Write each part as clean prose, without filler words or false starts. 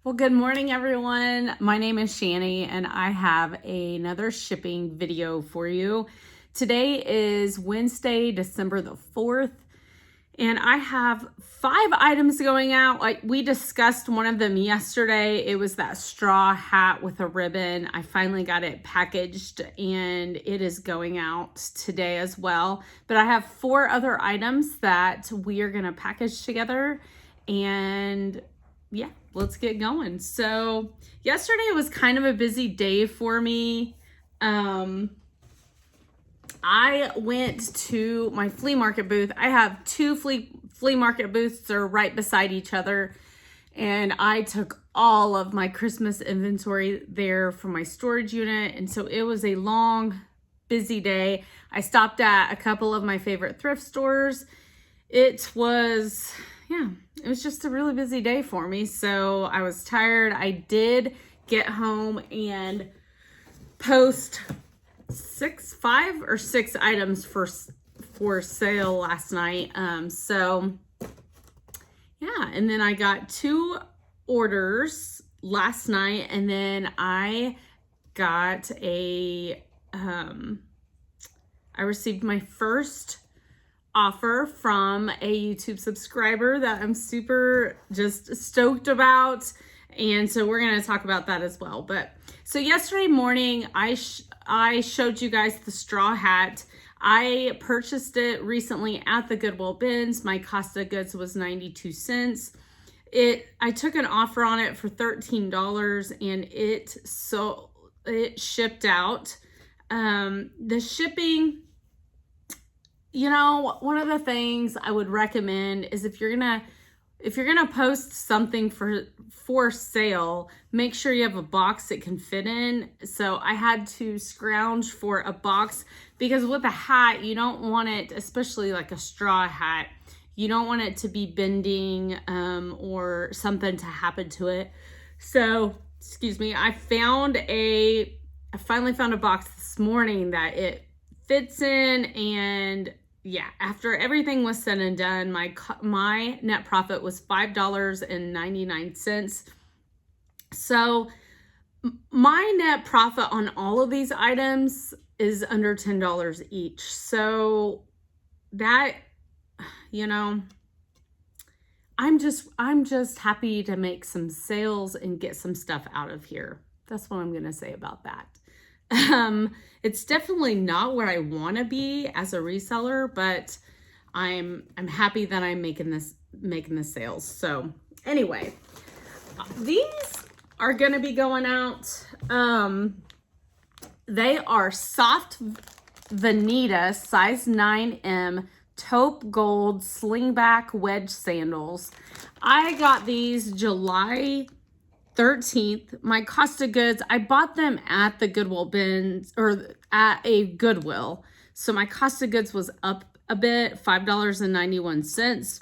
Well, good morning, everyone. My name is Shani, and I have another shipping video for you. Today is Wednesday, December the 4th, and I have 5 items going out. Like we discussed one of them yesterday. It was that straw hat with a ribbon. I finally got it packaged, and it is going out today as well. But I have 4 other items that we are going to package together, and yeah, let's get going. So yesterday was kind of a busy day for me. I went to my flea market booth. I have 2 flea market booths. They're right beside each other. And I took all of my Christmas inventory there for my storage unit. And so it was a long, busy day. I stopped at a couple of my favorite thrift stores. It was just a really busy day for me. So I was tired. I did get home and post 5 or 6 items for sale last night. And then I got 2 orders last night, and then I got I received my first offer from a YouTube subscriber that I'm super just stoked about. And so we're going to talk about that as well. But so yesterday morning, I showed you guys the straw hat. I purchased it recently at the Goodwill bins. My cost of goods was 92 cents. I took an offer on it for $13, and it shipped out. The shipping, one of the things I would recommend is if you're gonna post something for sale, make sure you have a box it can fit in. So I had to scrounge for a box, because with a hat, you don't want it, especially like a straw hat, you don't want it to be bending or something to happen to it. So, excuse me, I finally found a box this morning that it fits in. And yeah, after everything was said and done, my net profit was $5.99. So my net profit on all of these items is under $10 each. So that, I'm just happy to make some sales and get some stuff out of here. That's what I'm going to say about that. It's definitely not where I want to be as a reseller, but I'm happy that I'm making the sales. So anyway, these are going to be going out. They are soft Veneta size 9M taupe gold slingback wedge sandals. I got these July 13th. My cost of goods, I bought them at the Goodwill bins, or at a Goodwill. So my cost of goods was up a bit, $5.91.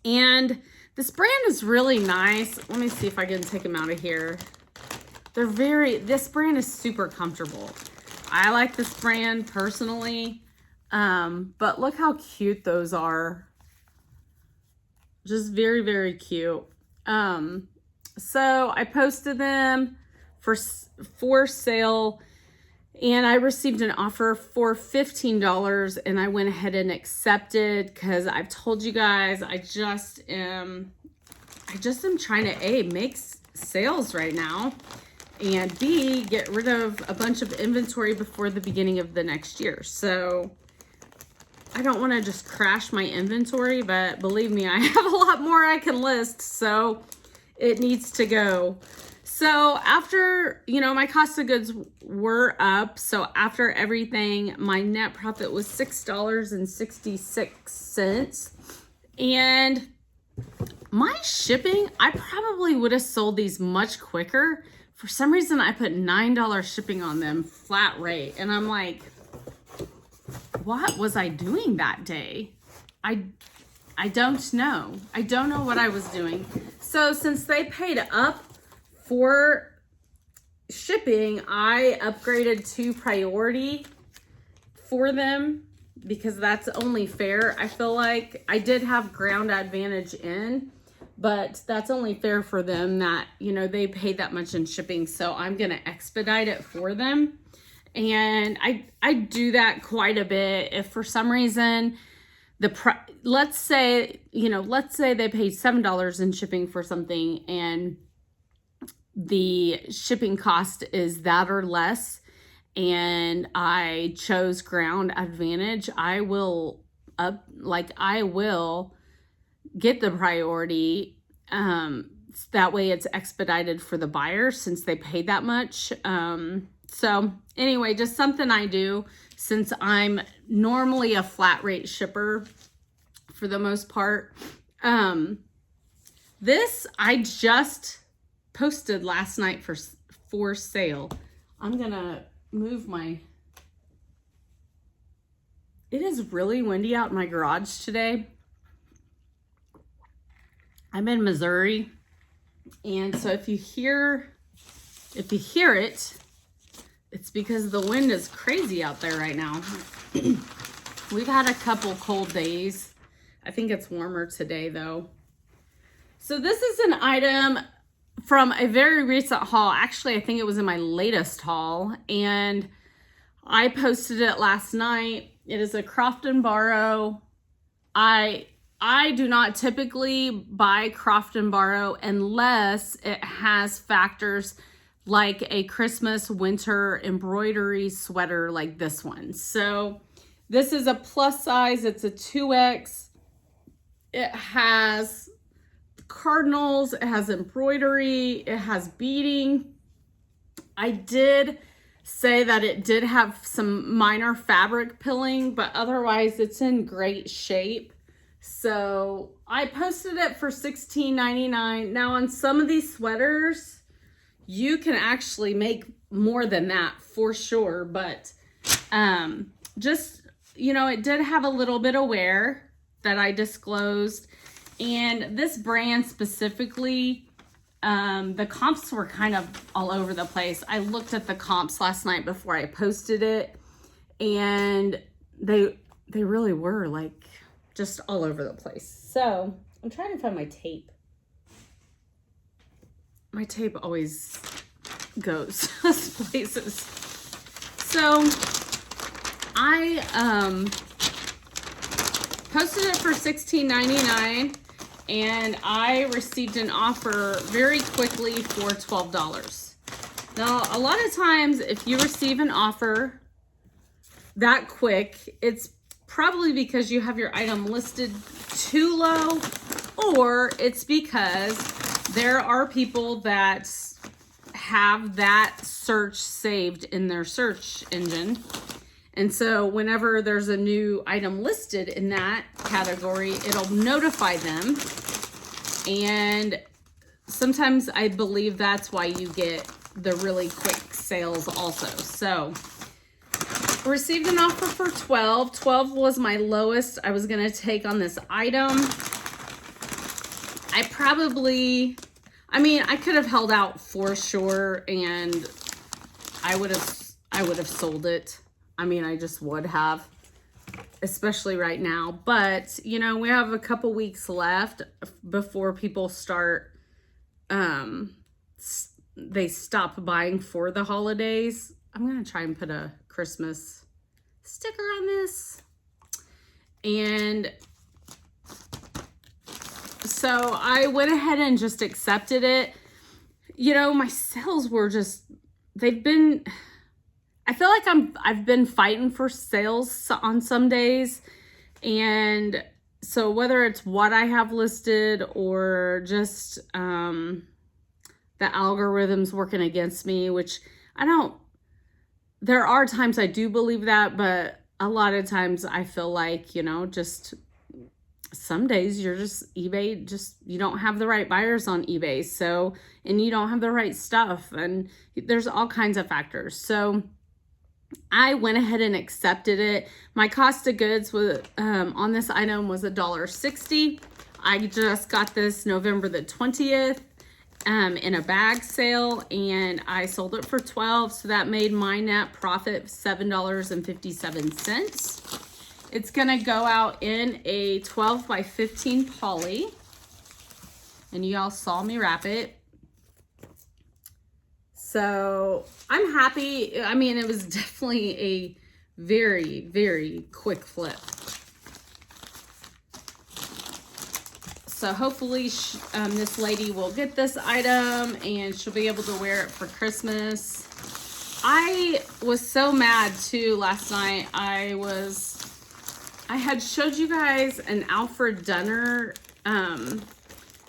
And this brand is really nice. Let me see if I can take them out of here. This brand is super comfortable. I like this brand personally. But look how cute those are. Just very, very cute. So I posted them for sale, and I received an offer for $15, and I went ahead and accepted, because I've told you guys I just am trying to A, make sales right now, and B, get rid of a bunch of inventory before the beginning of the next year. So I don't want to just crash my inventory, but believe me, I have a lot more I can list, so it needs to go. So after, my cost of goods were up. So after everything, my net profit was $6.66. And my shipping, I probably would have sold these much quicker. For some reason, I put $9 shipping on them, flat rate. And I'm like, what was I doing that day? I don't know. I don't know what I was doing. So since they paid up for shipping, I upgraded to priority for them, because that's only fair. I feel like I did have ground advantage in, but that's only fair for them that, you know, they paid that much in shipping. So I'm going to expedite it for them. And I do that quite a bit. If for some reason let's say they paid $7 in shipping for something and the shipping cost is that or less, and I chose Ground Advantage, I will get the priority. That way it's expedited for the buyer since they paid that much. So anyway, just something I do since I'm normally a flat rate shipper for the most part. This I just posted last night for sale. I'm gonna move it is really windy out in my garage today. I'm in Missouri, and so if you hear it, it's because the wind is crazy out there right now. We've had a couple cold days. I think it's warmer today though. So this is an item from a very recent haul. Actually, I think it was in my latest haul, and I posted it last night. It is a Croft & Barrow. I do not typically buy Croft & Barrow unless it has factors like a Christmas winter embroidery sweater like this one. So this is a plus size. It's a 2X. It has cardinals. It has embroidery. It has beading. I did say that it did have some minor fabric pilling, but otherwise it's in great shape. So I posted it for $16.99. Now on some of these sweaters, you can actually make more than that for sure. But just, you know, it did have a little bit of wear that I disclosed. And this brand specifically, the comps were kind of all over the place. I looked at the comps last night before I posted it, and they really were like just all over the place. So I'm trying to find my tape. My tape always goes places. So I posted it for $16.99, and I received an offer very quickly for $12. Now, a lot of times if you receive an offer that quick, it's probably because you have your item listed too low, or it's because there are people that have that search saved in their search engine. And so whenever there's a new item listed in that category, it'll notify them. And sometimes I believe that's why you get the really quick sales also. So received an offer for $12. $12 was my lowest I was gonna take on this item. I could have held out for sure, and I would have sold it. I just would have, especially right now. But, you know, we have a couple weeks left before people start, they stop buying for the holidays. I'm going to try and put a Christmas sticker on this. And so I went ahead and just accepted it. You know, my sales were just, I feel like I've been fighting for sales on some days. And so whether it's what I have listed or just the algorithms working against me, which there are times I do believe that, but a lot of times I feel like, you know, just some days you don't have the right buyers on eBay. So, and you don't have the right stuff, and there's all kinds of factors. So I went ahead and accepted it. My cost of goods on this item was $1.60. I just got this November the 20th in a bag sale, and I sold it for $12. So that made my net profit $7.57. It's gonna go out in a 12 by 15 poly. and you all saw me wrap it. So I'm happy. I mean, it was definitely a very, very quick flip. So hopefully this lady will get this item and she'll be able to wear it for Christmas. I was so mad too last night. I had showed you guys an Alfred Dunner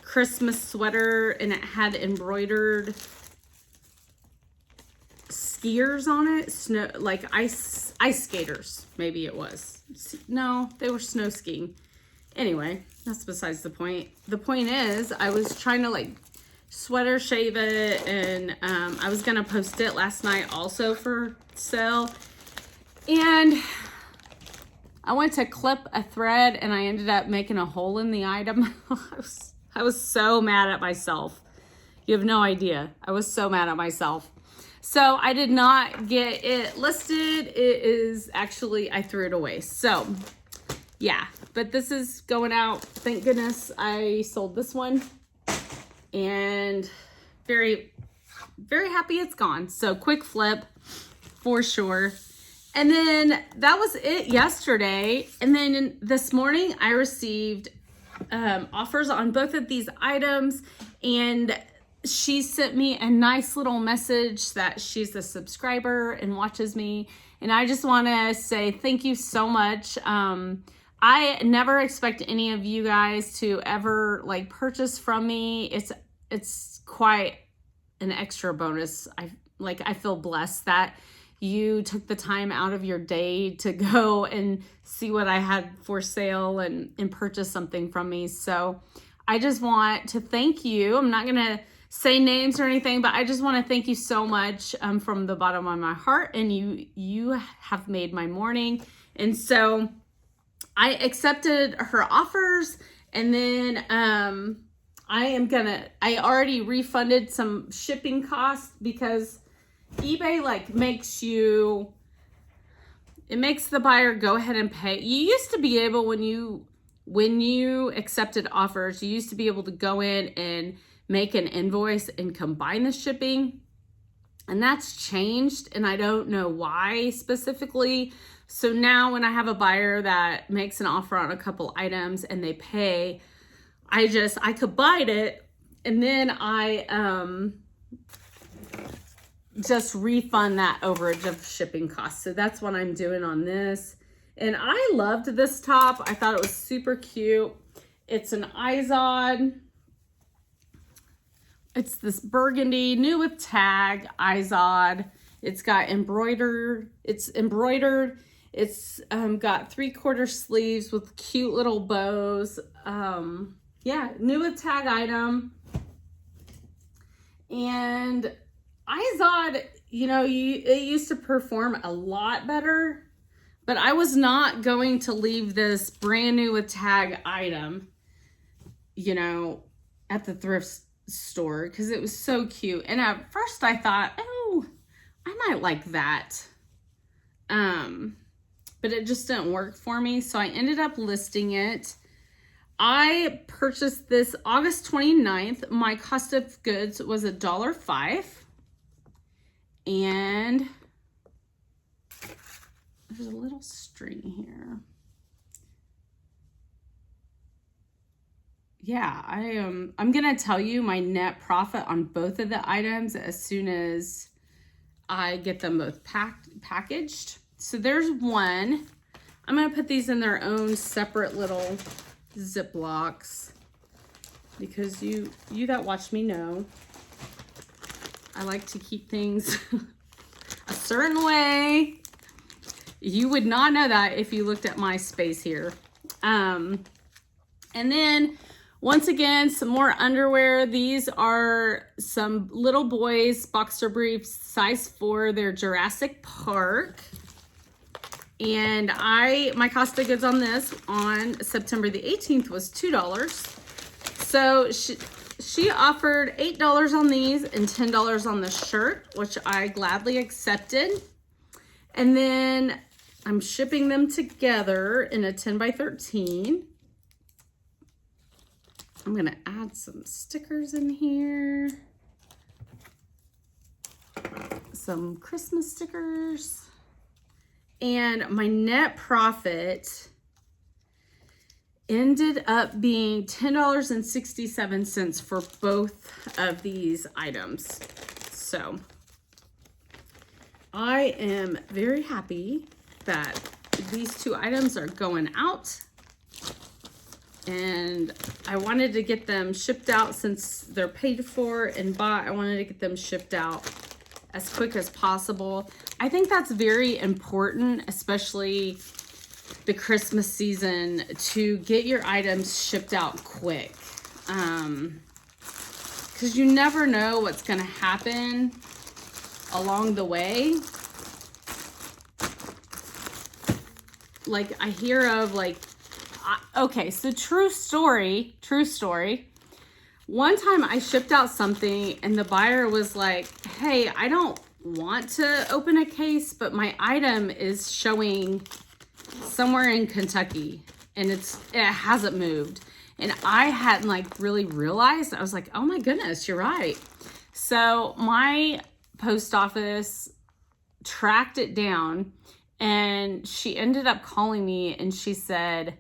Christmas sweater, and it had embroidered skiers on it. Snow, like ice skaters, maybe it was. No, they were snow skiing. Anyway, that's besides the point. The point is, I was trying to like sweater shave it, and I was gonna post it last night also for sale. And I went to clip a thread and I ended up making a hole in the item. I was so mad at myself. You have no idea. I was so mad at myself. So I did not get it listed. It is actually, I threw it away. So yeah, but this is going out. Thank goodness I sold this one, and very, very happy it's gone. So quick flip for sure. And then that was it yesterday. And then this morning I received offers on both of these items, and she sent me a nice little message that she's a subscriber and watches me. And I just want to say thank you so much. I never expect any of you guys to ever like purchase from me. It's quite an extra bonus. I feel blessed that you took the time out of your day to go and see what I had for sale and purchase something from me. So I just want to thank you. I'm not going to say names or anything, but I just want to thank you so much from the bottom of my heart. And you have made my morning. And so I accepted her offers, and then I already refunded some shipping costs because eBay like makes the buyer go ahead and pay. You used to be able, when you accepted offers, you used to be able to go in and make an invoice and combine the shipping, and that's changed, and I don't know why specifically. So now when I have a buyer that makes an offer on a couple items and they pay, I combine it, and then I just refund that overage of shipping costs. So that's what I'm doing on this. And I loved this top. I thought it was super cute. It's an Izod. It's this burgundy, new with tag, Izod. It's got embroidered. It's embroidered. It's got 3/4 sleeves with cute little bows. Yeah, new with tag item. And Izod, it used to perform a lot better, but I was not going to leave this brand new with tag item, at the thrift store because it was so cute. And at first I thought, oh, I might like that. But it just didn't work for me. So I ended up listing it. I purchased this August 29th. My cost of goods was $1.05. And there's a little string here. Yeah, I'm going to tell you my net profit on both of the items as soon as I get them both packaged. So there's one. I'm going to put these in their own separate little Ziplocs because you that watch me know I like to keep things a certain way. You would not know that if you looked at my space here. And then once again, some more underwear. These are some little boys boxer briefs, size 4. They're Jurassic Park. And my cost of goods on this on September the 18th was $2. So she offered $8 on these and $10 on the shirt, which I gladly accepted. And then I'm shipping them together in a 10 by 13. I'm gonna add some stickers in here. Some Christmas stickers. And my net profit ended up being $10.67 for both of these items. So I am very happy that these two items are going out. And I wanted to get them shipped out since they're paid for and bought. I wanted to get them shipped out as quick as possible. I think that's very important, especially the Christmas season, to get your items shipped out quick. Because you never know what's going to happen along the way. Like, I hear of, like, okay, so true story. One time I shipped out something and the buyer was like, hey, I don't want to open a case, but my item is showing somewhere in Kentucky and it hasn't moved. And I hadn't like really realized. I was like, oh my goodness, you're right. So my post office tracked it down and she ended up calling me and she said,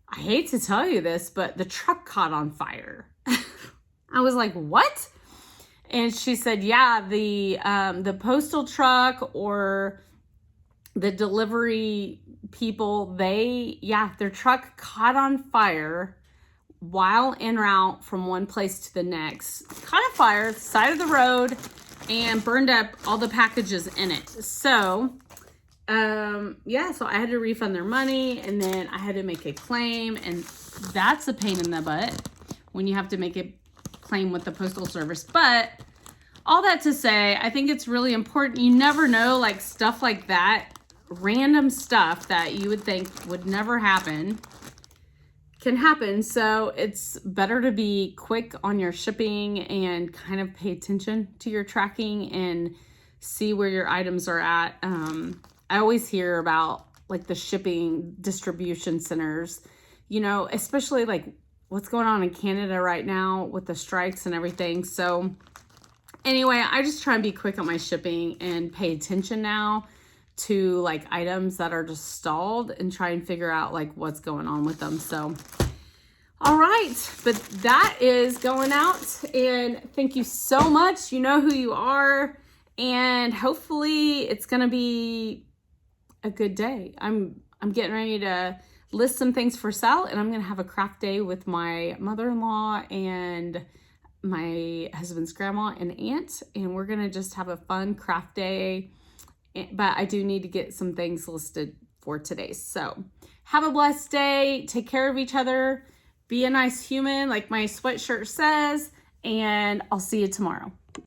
I hate to tell you this, but the truck caught on fire. I was like, what? And she said, yeah, the postal truck or the delivery people, their truck caught on fire while en route from one place to the next. Caught on fire, side of the road, and burned up all the packages in it. So, so I had to refund their money and then I had to make a claim, and that's a pain in the butt when you have to make a claim with the Postal Service. But all that to say, I think it's really important. You never know, like stuff like that, random stuff that you would think would never happen can happen. So it's better to be quick on your shipping and kind of pay attention to your tracking and see where your items are at. I always hear about like the shipping distribution centers, you know, especially like what's going on in Canada right now with the strikes and everything. So anyway, I just try and be quick on my shipping and pay attention now to like items that are just stalled and try and figure out like what's going on with them. So, all right, but that is going out, and thank you so much. You know who you are, and hopefully it's going to be a good day. I'm getting ready to list some things for sale, and I'm going to have a craft day with my mother-in-law and my husband's grandma and aunt, and we're going to just have a fun craft day. But I do need to get some things listed for today. So have a blessed day. Take care of each other. Be a nice human, like my sweatshirt says, and I'll see you tomorrow.